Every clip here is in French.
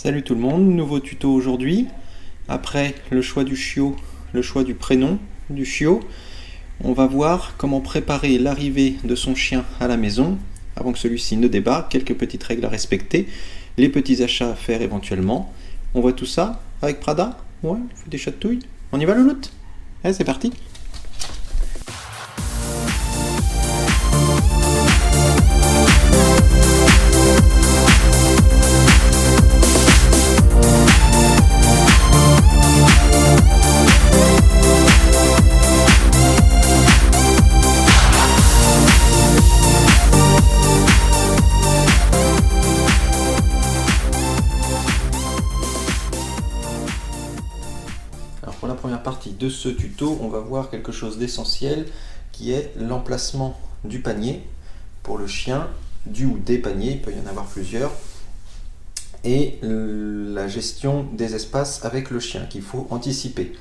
Salut tout le monde, nouveau tuto aujourd'hui. Après le choix du chiot, le choix du prénom du chiot, on va voir comment préparer l'arrivée de son chien à la maison avant que celui-ci ne débarque, quelques petites règles à respecter, les petits achats à faire éventuellement. On voit tout ça avec Prada. Ouais, on fait des chatouilles. On y va Louloute? Allez, c'est parti. Alors pour la première partie de ce tuto, on va voir quelque chose d'essentiel qui est l'emplacement du panier pour le chien, du ou des paniers, il peut y en avoir plusieurs, et la gestion des espaces avec le chien qu'il faut anticiper.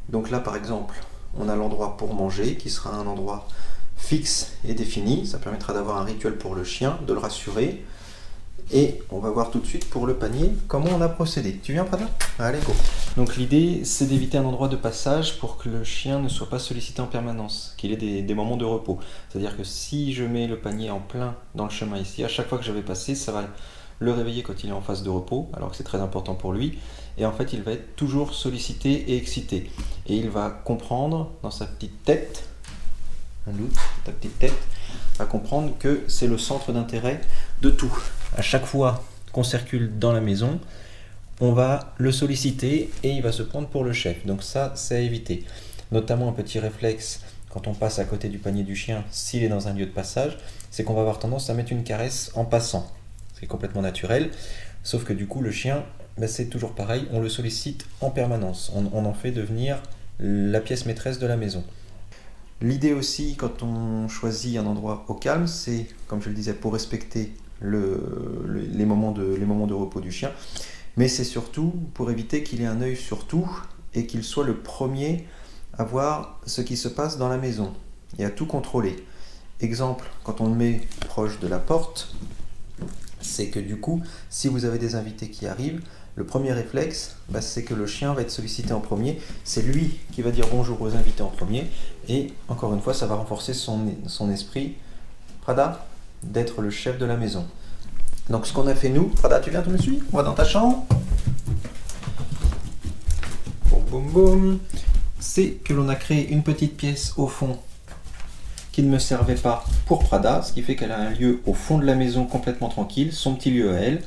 Donc là par exemple, on a l'endroit pour manger qui sera un endroit fixe et défini, ça permettra d'avoir un rituel pour le chien, de le rassurer. Et on va voir tout de suite pour le panier comment on a procédé. Tu viens Prada? Allez go. Donc l'idée c'est d'éviter un endroit de passage pour que le chien ne soit pas sollicité en permanence, qu'il ait des moments de repos. C'est-à-dire que si je mets le panier en plein dans le chemin ici, à chaque fois que je vais passer, ça va le réveiller quand il est en phase de repos, alors que c'est très important pour lui. Et en fait il va être toujours sollicité et excité. Et il va comprendre dans sa petite tête, ta petite tête, va comprendre que c'est le centre d'intérêt de tout. À chaque fois qu'on circule dans la maison, on va le solliciter et il va se prendre pour le chef. Donc ça, c'est à éviter. Notamment un petit réflexe quand on passe à côté du panier du chien, s'il est dans un lieu de passage, c'est qu'on va avoir tendance à mettre une caresse en passant. C'est complètement naturel, sauf que du coup le chien, c'est toujours pareil, on le sollicite en permanence. On en fait devenir la pièce maîtresse de la maison. L'idée aussi, quand on choisit un endroit au calme, c'est, comme je le disais, pour respecter les moments de repos du chien, mais c'est surtout pour éviter qu'il ait un œil sur tout et qu'il soit le premier à voir ce qui se passe dans la maison et à tout contrôler. Exemple, quand on le met proche de la porte, c'est que du coup, si vous avez des invités qui arrivent, le premier réflexe, c'est que le chien va être sollicité en premier. C'est lui qui va dire bonjour aux invités en premier. Et encore une fois, ça va renforcer son esprit, Prada, d'être le chef de la maison. Donc ce qu'on a fait nous, Prada, tu viens, tu me suis? On va dans ta chambre. Boum, boum, boum. C'est que l'on a créé une petite pièce au fond qui ne me servait pas pour Prada, ce qui fait qu'elle a un lieu au fond de la maison complètement tranquille, son petit lieu à elle,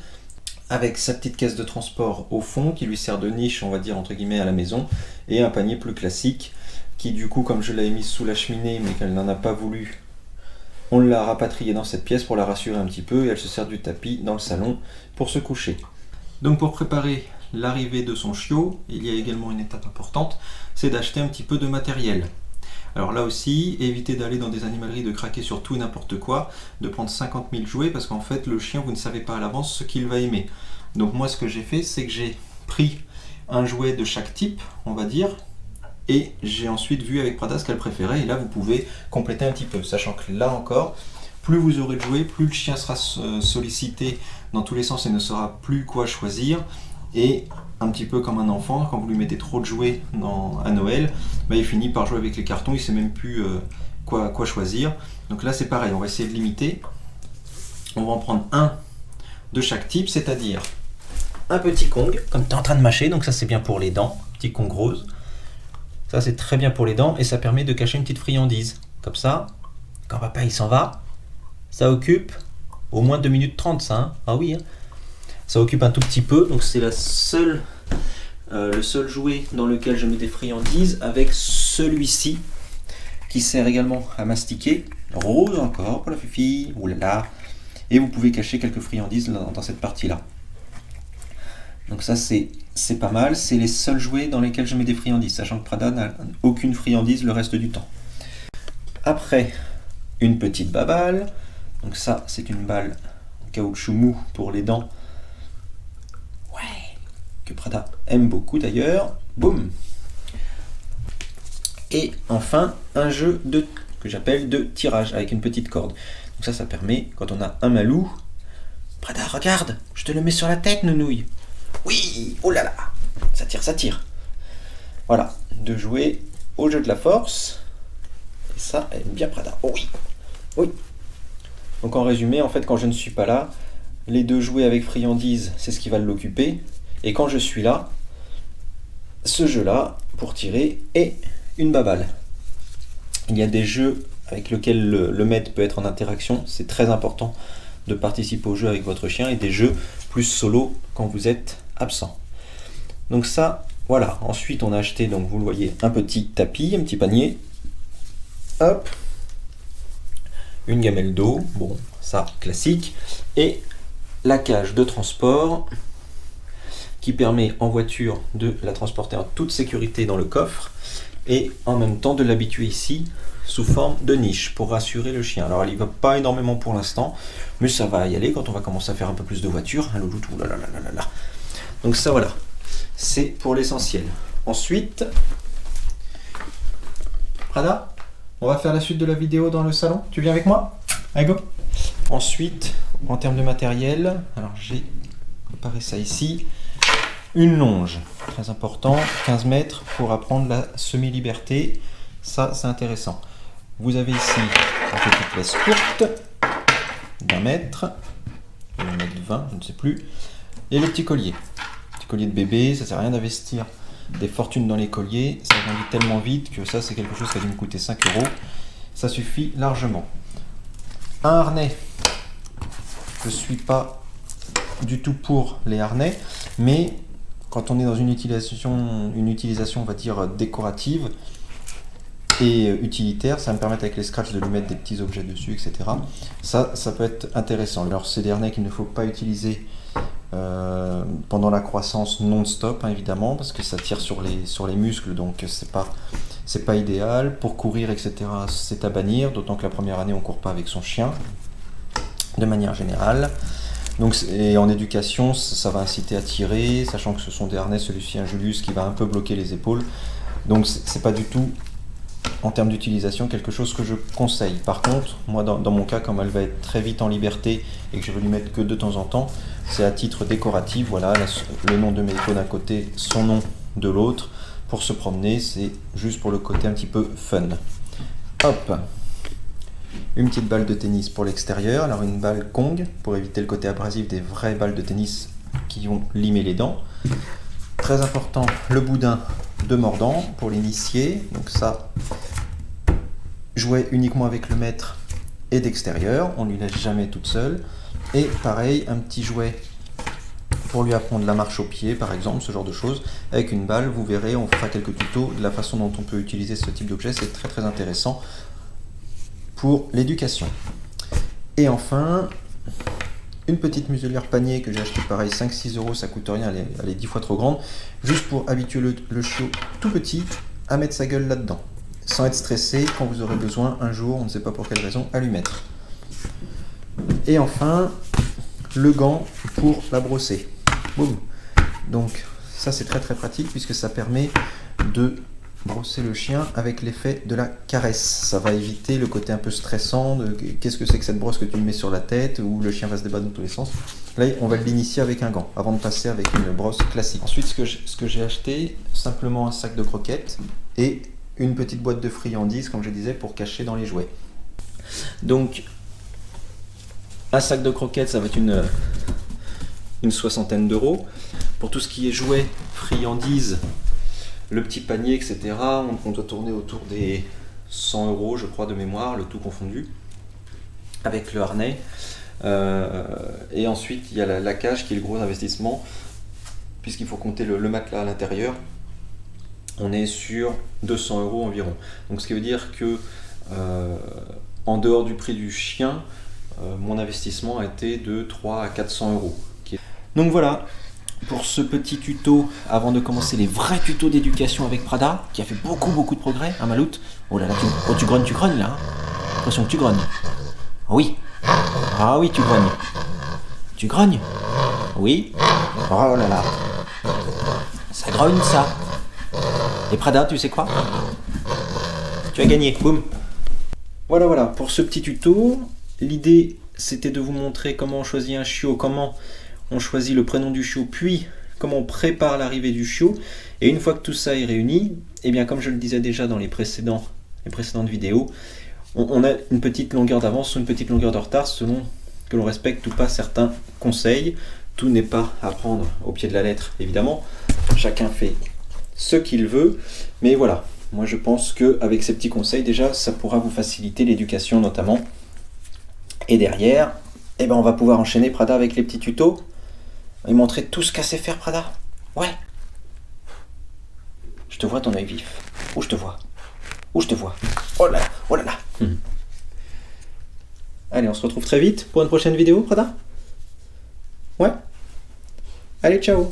avec sa petite caisse de transport au fond qui lui sert de niche, on va dire entre guillemets, à la maison, et un panier plus classique qui du coup, comme je l'avais mise sous la cheminée mais qu'elle n'en a pas voulu, on l'a rapatriée dans cette pièce pour la rassurer un petit peu, et elle se sert du tapis dans le salon pour se coucher. Donc pour préparer l'arrivée de son chiot, il y a également une étape importante, c'est d'acheter un petit peu de matériel. Alors là aussi, évitez d'aller dans des animaleries, de craquer sur tout et n'importe quoi, de prendre 50 000 jouets, parce qu'en fait, le chien, vous ne savez pas à l'avance ce qu'il va aimer. Donc moi, ce que j'ai fait, c'est que j'ai pris un jouet de chaque type, on va dire, et j'ai ensuite vu avec Prada ce qu'elle préférait, et là, vous pouvez compléter un petit peu, sachant que là encore, plus vous aurez de jouets, plus le chien sera sollicité dans tous les sens et ne saura plus quoi choisir, et un petit peu comme un enfant, quand vous lui mettez trop de jouets à Noël, il finit par jouer avec les cartons, il ne sait même plus quoi choisir. Donc là c'est pareil, on va essayer de limiter. On va en prendre un de chaque type, c'est-à-dire un petit Kong, comme tu es en train de mâcher, donc ça c'est bien pour les dents, petit Kong rose. Ça c'est très bien pour les dents et ça permet de cacher une petite friandise. Comme ça, quand papa il s'en va, ça occupe au moins 2 minutes 30 ça, hein. Ah oui, hein. Ça occupe un tout petit peu, donc c'est le seul jouet dans lequel je mets des friandises, avec celui-ci qui sert également à mastiquer, rose encore pour la fifi, oulala, et vous pouvez cacher quelques friandises dans cette partie-là. Donc ça c'est pas mal, c'est les seuls jouets dans lesquels je mets des friandises, sachant que Prada n'a aucune friandise le reste du temps. Après, une petite baballe, donc ça c'est une balle en caoutchouc mou pour les dents, que Prada aime beaucoup d'ailleurs. Boum. Et enfin, un jeu que j'appelle de tirage avec une petite corde. Donc ça permet, quand on a un malou, Prada, regarde, je te le mets sur la tête, nounouille. Oui, oh là là, ça tire, ça tire. Voilà, de jouer au jeu de la force. Et ça aime bien Prada. Oh oui, oui. Donc en résumé, en fait, quand je ne suis pas là, les deux jouets avec friandises, c'est ce qui va l'occuper. Et quand je suis là, ce jeu-là, pour tirer, est une baballe. Il y a des jeux avec lesquels le maître peut être en interaction. C'est très important de participer au jeu avec votre chien. Et des jeux plus solo quand vous êtes absent. Donc ça, voilà. Ensuite, on a acheté, donc vous le voyez, un petit tapis, un petit panier. Hop. Une gamelle d'eau, bon, ça, classique. Et la cage de transport qui permet en voiture de la transporter en toute sécurité dans le coffre et en même temps de l'habituer ici sous forme de niche pour rassurer le chien. Alors elle y va pas énormément pour l'instant, mais ça va y aller quand on va commencer à faire un peu plus de voiture. Hein, louloute, là là là là là. Donc ça voilà, c'est pour l'essentiel. Ensuite, Prada, on va faire la suite de la vidéo dans le salon. Tu viens avec moi? Allez go. Ensuite, en termes de matériel, alors j'ai préparé ça ici. Une longe, très important, 15 mètres pour apprendre la semi-liberté. Ça, c'est intéressant. Vous avez ici une petite laisse courte d'1 mètre, 1 m 20, je ne sais plus. Et le petit collier. Petit collier de bébé, ça sert à rien d'investir des fortunes dans les colliers. Ça grandit tellement vite que ça, c'est quelque chose qui a dû me coûter 5 €. Ça suffit largement. Un harnais. Je ne suis pas du tout pour les harnais, mais quand on est dans une utilisation, on va dire, décorative et utilitaire, ça va me permettre avec les scratchs de lui mettre des petits objets dessus, etc. Ça peut être intéressant. Alors, c'est des harnais qu'il ne faut pas utiliser pendant la croissance non-stop, hein, évidemment, parce que ça tire sur les muscles, donc c'est pas idéal. Pour courir, etc., c'est à bannir, d'autant que la première année, on ne court pas avec son chien, de manière générale. Donc, et en éducation, ça va inciter à tirer, sachant que ce sont des harnais, celui-ci un Julius qui va un peu bloquer les épaules. Donc c'est pas du tout, en termes d'utilisation, quelque chose que je conseille. Par contre, moi dans mon cas, comme elle va être très vite en liberté et que je vais lui mettre que de temps en temps, c'est à titre décoratif, voilà, le nom de Meiko d'un côté, son nom de l'autre, pour se promener, c'est juste pour le côté un petit peu fun. Hop! Une petite balle de tennis pour l'extérieur, alors une balle Kong pour éviter le côté abrasif des vraies balles de tennis qui vont limer les dents. Très important, le boudin de mordant pour l'initier, donc ça, jouer uniquement avec le maître et d'extérieur, on ne lui laisse jamais toute seule. Et pareil, un petit jouet pour lui apprendre la marche au pied, par exemple, ce genre de choses, avec une balle. Vous verrez, on fera quelques tutos de la façon dont on peut utiliser ce type d'objet, c'est très très intéressant pour l'éducation. Et enfin, une petite muselière panier que j'ai acheté pareil 5-6 €, ça coûte rien, elle est 10 fois trop grande, juste pour habituer le chiot tout petit à mettre sa gueule là-dedans, sans être stressé quand vous aurez besoin un jour, on ne sait pas pour quelle raison, à lui mettre. Et enfin, le gant pour la brosser. Boum. Donc ça c'est très très pratique puisque ça permet de brosser le chien avec l'effet de la caresse. Ça va éviter le côté un peu stressant de qu'est-ce que c'est que cette brosse que tu lui mets sur la tête où le chien va se débattre dans tous les sens. Là, on va l'initier avec un gant avant de passer avec une brosse classique. Ensuite, ce que j'ai acheté, simplement un sac de croquettes et une petite boîte de friandises, comme je disais, pour cacher dans les jouets. Donc, un sac de croquettes, ça va être une 60aine d'euros. Pour tout ce qui est jouets, friandises, le petit panier, etc., on doit tourner autour des 100 €, je crois, de mémoire, le tout confondu, avec le harnais. Et ensuite, il y a la cage qui est le gros investissement, puisqu'il faut compter le matelas à l'intérieur. On est sur 200 € environ. Donc, ce qui veut dire que, en dehors du prix du chien, mon investissement a été de 300 à 400 €. Donc voilà. Pour ce petit tuto, avant de commencer les vrais tutos d'éducation avec Prada, qui a fait beaucoup de progrès, hein Maloute? Oh là là, tu grognes là, hein? Attention que tu grognes. Oui. Ah oui, tu grognes. Tu grognes? Oui. Oh là là. Ça grogne ça. Et Prada, tu sais quoi? Tu as gagné, boum. Voilà, pour ce petit tuto, l'idée c'était de vous montrer comment on choisit un chiot, comment on choisit le prénom du chiot, puis comment on prépare l'arrivée du chiot. Et une fois que tout ça est réuni, et bien comme je le disais déjà dans les précédentes vidéos, on a une petite longueur d'avance ou une petite longueur de retard selon que l'on respecte ou pas certains conseils. Tout n'est pas à prendre au pied de la lettre, évidemment. Chacun fait ce qu'il veut. Mais voilà, moi je pense qu'avec ces petits conseils, déjà, ça pourra vous faciliter l'éducation notamment. Et derrière, eh ben, on va pouvoir enchaîner Prada avec les petits tutos et montrer tout ce qu'a sait faire Prada. Ouais. Je te vois ton œil vif. Où je te vois? Où je te vois? Oh là là, oh là là. Allez, on se retrouve très vite pour une prochaine vidéo, Prada? Ouais? Allez, ciao!